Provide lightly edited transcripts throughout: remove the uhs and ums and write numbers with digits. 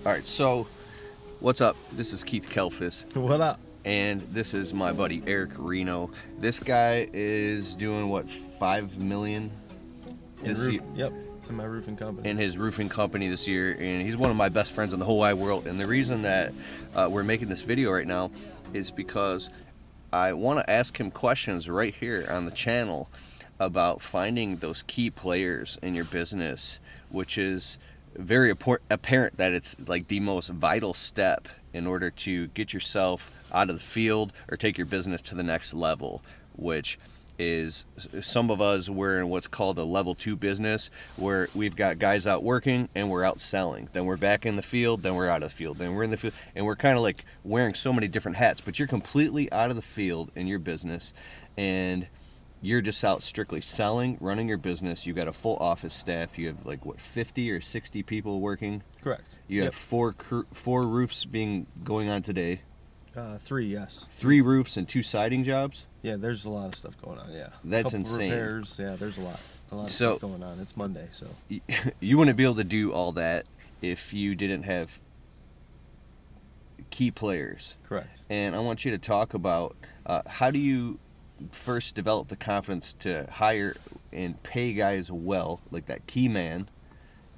All right, so what's up? This is Keith Kelfis, What up? and this is my buddy Eric Reno. This guy is doing what, 5 million this year Yep, in my roofing company. in his roofing company this year, and he's one of my best friends in the whole wide world. And the reason that we're making this video right now is because I want to ask him questions right here on the channel about finding those key players in your business, which is very apparent that it's like the most vital step in order to get yourself out of the field or take your business to the next level, which is, some of us, we're in what's called a level 2 business, where we've got guys out working and we're out selling, then we're back in the field, then we're out of the field, then we're in the field, and we're kind of like wearing so many different hats. But you're completely out of the field in your business, and you're just out strictly selling, running your business. You got a full office staff. You have like what, 50 or 60 people working. Correct. You have four roofs going on today. 3, yes. 3 roofs and 2 siding jobs. Yeah, there's a lot of stuff going on. Yeah, That's couple insane. Repairs. Yeah, there's a lot of So- stuff going on. It's Monday, so You wouldn't be able to do all that if you didn't have key players. correct. And I want you to talk about how do you first develop the confidence to hire and pay guys well, like that key man,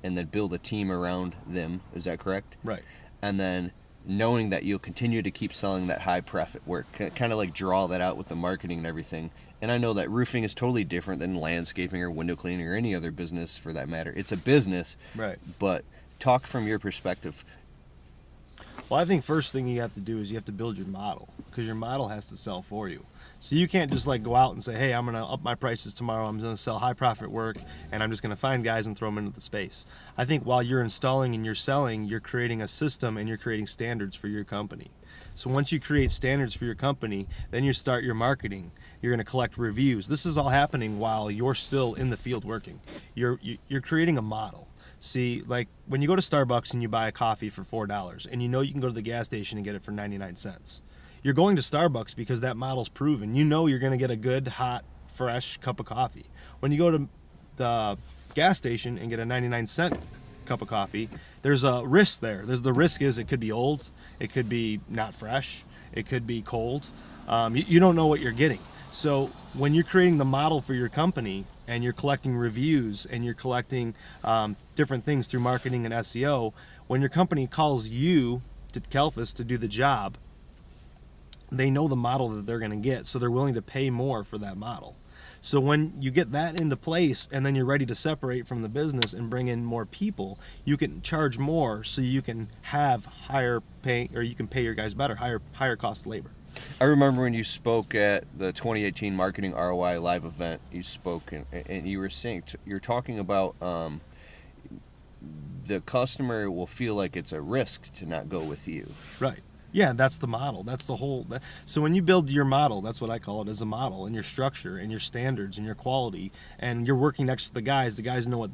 and then build a team around them. Is that correct? Right. And then knowing that you'll continue to keep selling that high profit work, kind of like draw that out with the marketing and everything. And I know that roofing is totally different than landscaping or window cleaning or any other business for that matter. It's a business, Right. but talk from your perspective. Well, I think first thing you have to do is you have to build your model, because your model has to sell for you. So you can't just like go out and say, hey, I'm going to up my prices tomorrow. I'm going to sell high profit work, and I'm just going to find guys and throw them into the space. I think while you're installing and you're selling, you're creating a system and you're creating standards for your company. So once you create standards for your company, then you start your marketing. You're going to collect reviews. This is all happening while you're still in the field working. You're creating a model. See, like when you go to Starbucks and you buy a coffee for $4, and you know you can go to the gas station and get it for 99 cents. You're going to Starbucks because that model's proven. You know you're going to get a good, hot, fresh cup of coffee. When you go to the gas station and get a 99-cent cup of coffee, there's a risk there. The risk is it could be old, it could be not fresh, it could be cold. You don't know what you're getting. So when you're creating the model for your company and you're collecting reviews and you're collecting different things through marketing and SEO, when your company calls you to Kelfis to do the job, they know the model that they're going to get, so they're willing to pay more for that model. So when you get that into place and then you're ready to separate from the business and bring in more people, you can charge more so you can have higher pay, or you can pay your guys better, higher cost labor. I remember when you spoke at the 2018 Marketing ROI Live event, you spoke and you were saying, you're talking about the customer will feel like it's a risk to not go with you. Right. Yeah, that's the model. That's the whole. So when you build your model, that's what I call it, as a model, and your structure and your standards and your quality, and you're working next to the guys know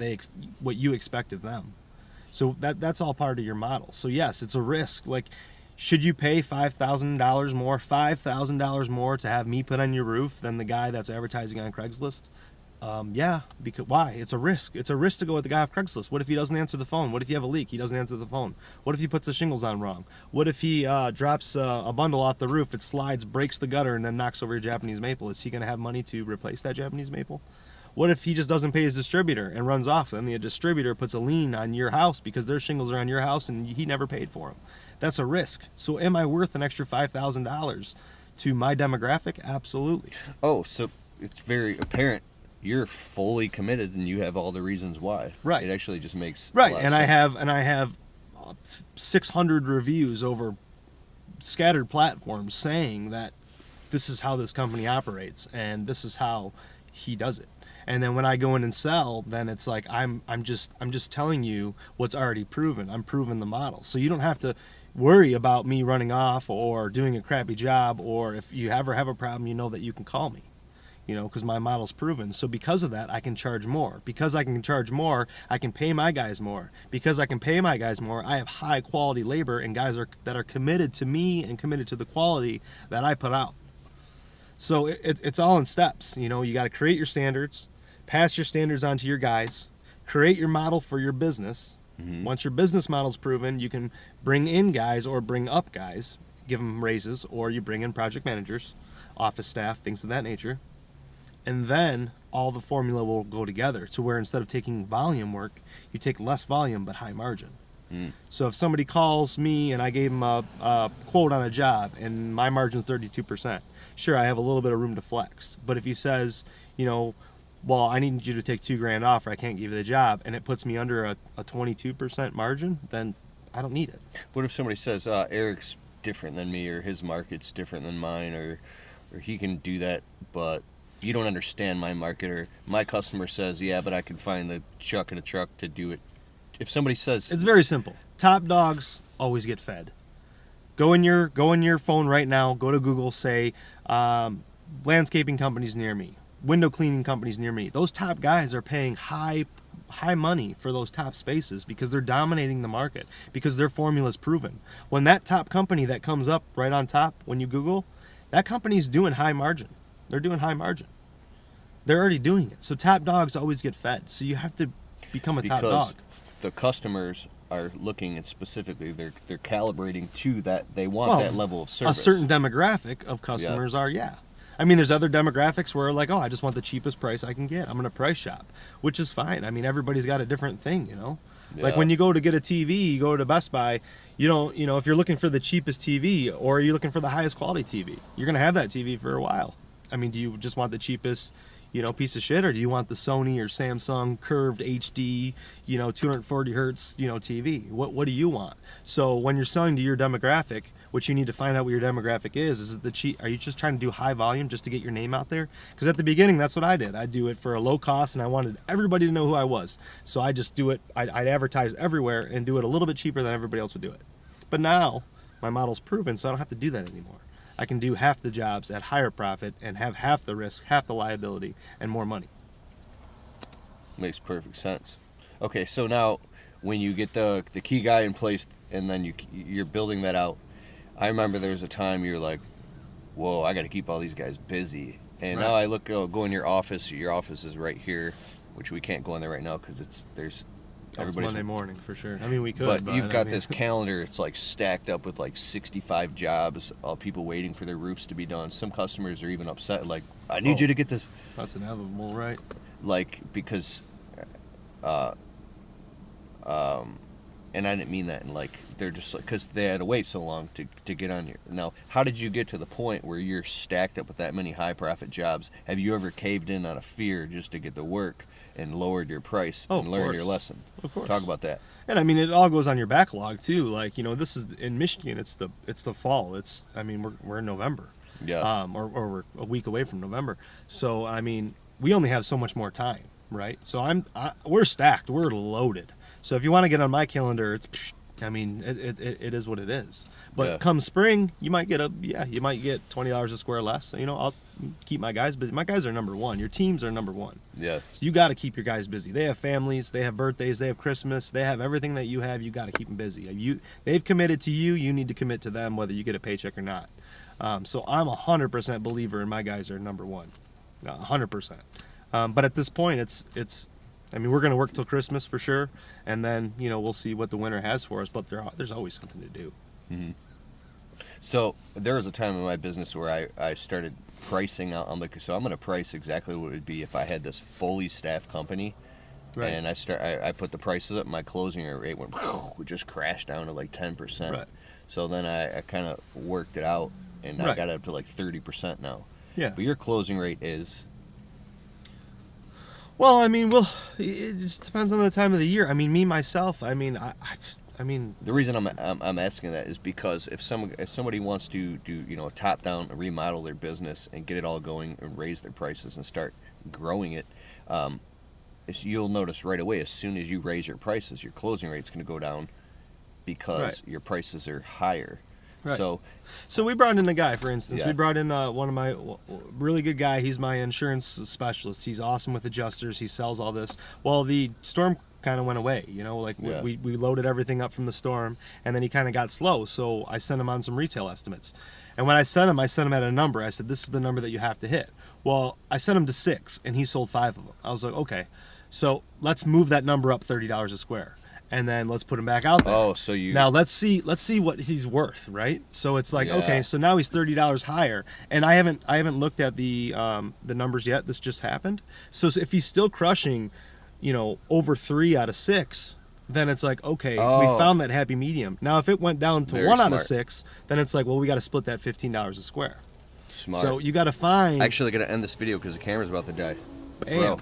what you expect of them. So that's all part of your model. So yes, it's a risk. Like, should you pay $5,000 more to have me put on your roof than the guy that's advertising on Craigslist? Yeah, because why? It's a risk. It's a risk to go with the guy off Craigslist. What if he doesn't answer the phone? What if you have a leak? He doesn't answer the phone. What if he puts the shingles on wrong? What if he drops a bundle off the roof, it slides, breaks the gutter, and then knocks over your Japanese maple? Is he going to have money to replace that Japanese maple? What if he just doesn't pay his distributor and runs off, and the distributor puts a lien on your house because their shingles are on your house and he never paid for them? That's a risk. So am I worth an extra $5,000 to my demographic? Absolutely. Oh, so it's very apparent you're fully committed and you have all the reasons why. Right. It actually just makes Right, a lot and of sense. I have 600 reviews over scattered platforms saying that this is how this company operates and this is how he does it. And then when I go in and sell, then it's like I'm just telling you what's already proven. I'm proving the model. So you don't have to worry about me running off or doing a crappy job, or if you ever have a problem, you know that you can call me. Because my model's proven. So because of that, I can charge more. Because I can charge more, I can pay my guys more. Because I can pay my guys more, I have high quality labor and guys that are committed to me and committed to the quality that I put out. So it's all in steps. You got to create your standards, pass your standards on to your guys, create your model for your business, Once your business model's proven, you can bring in guys or bring up guys, give them raises, or you bring in project managers, office staff, things of that nature. And then all the formula will go together to where instead of taking volume work, you take less volume but high margin. So if somebody calls me and I gave them a quote on a job and my margin's 32%, sure, I have a little bit of room to flex. But if he says, well, I need you to take $2,000 off or I can't give you the job, and it puts me under a 22% margin, then I don't need it. What if somebody says, Eric's different than me, or his market's different than mine, or he can do that, but you don't understand my market, or my customer says, yeah, but I can find the chuck in a truck to do it. If somebody says... It's very simple. Top dogs always get fed. Go in your phone right now, go to Google, say, landscaping companies near me, window cleaning companies near me. Those top guys are paying high money for those top spaces because they're dominating the market, because their formula is proven. When that top company that comes up right on top, when you Google, that company's doing high margin. They're doing high margin. They're already doing it. So top dogs always get fed. So you have to become a top dog. The customers are looking at specifically, they're calibrating to that. They want that level of service. A certain demographic of customers are, I mean, there's other demographics where like, I just want the cheapest price I can get. I'm going to price shop, which is fine. I mean, everybody's got a different thing, Yeah. Like when you go to get a TV, you go to Best Buy, you don't, if you're looking for the cheapest TV or you're looking for the highest quality TV, you're going to have that TV for a while. I mean, do you just want the cheapest, piece of shit, or do you want the Sony or Samsung curved HD, 240 hertz, TV? What do you want? So when you're selling to your demographic, what you need to find out what your demographic is it the cheap? Are you just trying to do high volume just to get your name out there? Because at the beginning, that's what I did. I'd do it for a low cost, and I wanted everybody to know who I was. So I just do it. I'd advertise everywhere and do it a little bit cheaper than everybody else would do it. But now my model's proven, so I don't have to do that anymore. I can do half the jobs at higher profit and have half the risk, half the liability, and more money. Makes perfect sense. Okay, so now when you get the key guy in place and then you're building that out, I remember there was a time you're like, whoa, I got to keep all these guys busy. And now I go in your office. Your office is right here, which we can't go in there right now because everybody's Monday morning for sure. I mean, we could, but you've got this calendar. It's like stacked up with like 65 jobs. All people waiting for their roofs to be done. Some customers are even upset. Like, I need you to get this. That's inevitable, right? Like, because, and I didn't mean that. And like, they're just like, because they had to wait so long to get on here. Now, how did you get to the point where you're stacked up with that many high profit jobs? Have you ever caved in out of fear just to get the work and lowered your price and learned your lesson? Of course. Talk about that. And I mean, it all goes on your backlog too. Like, this is in Michigan. It's the fall. We're in November. Yeah. Or we're a week away from November. So I mean, we only have so much more time, right? So we're stacked. We're loaded. So if you want to get on my calendar, it is what it is. But come spring, you might get $20 a square less. I'll keep my guys busy. My guys are number one. Your teams are number one. Yeah. So you got to keep your guys busy. They have families, they have birthdays, they have Christmas, they have everything that you have. You got to keep them busy. They've committed to you. You need to commit to them, whether you get a paycheck or not. So I'm 100% believer in my guys are number one, 100%. But at this point, it's. We're going to work till Christmas for sure, and then we'll see what the winter has for us. But there's always something to do. Mm-hmm. So there was a time in my business where I started pricing out. I'm going to price exactly what it would be if I had this fully staffed company. Right. And I put the prices up. My closing rate just crashed down to like 10%. Right. So then I kind of worked it out, and I got it up to like 30% now. Yeah. But your closing rate is. Well, it just depends on the time of the year. Me myself. The reason I'm asking that is because if somebody wants to do a top down remodel their business and get it all going and raise their prices and start growing it, you'll notice right away as soon as you raise your prices, your closing rate's going to go down because your prices are higher. Right. So we brought in a guy, for instance. We brought in one of my really good guy. He's my insurance specialist. He's awesome with adjusters. He sells all this. Well, the storm kind of went away. We loaded everything up from the storm, and then he kind of got slow. So I sent him on some retail estimates. And when I sent him at a number. I said, this is the number that you have to hit. Well, I sent him to 6, and he sold 5 of them. I was like, okay, so let's move that number up $30 a square. and then let's put him back out there. Oh, so you now let's see what he's worth, right? So it's like, Yeah. okay, so now he's $30 higher, and I haven't looked at the numbers yet. This just happened. So if he's still crushing, over 3 out of 6, then it's like, okay, we found that happy medium. Now if it went down to Very 1 out of smart. 6, then it's like, well, we got to split that $15 a square. smart. So you got to find. Actually, gonna end this video because the camera's about to die. Bam. Bro,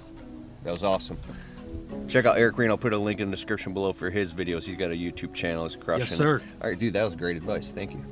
that was awesome. Check out Eric Reno. I'll put a link in the description below for his videos. He's got a YouTube channel. He's crushing Yes, sir. it. All right, dude, that was great advice. Thank you.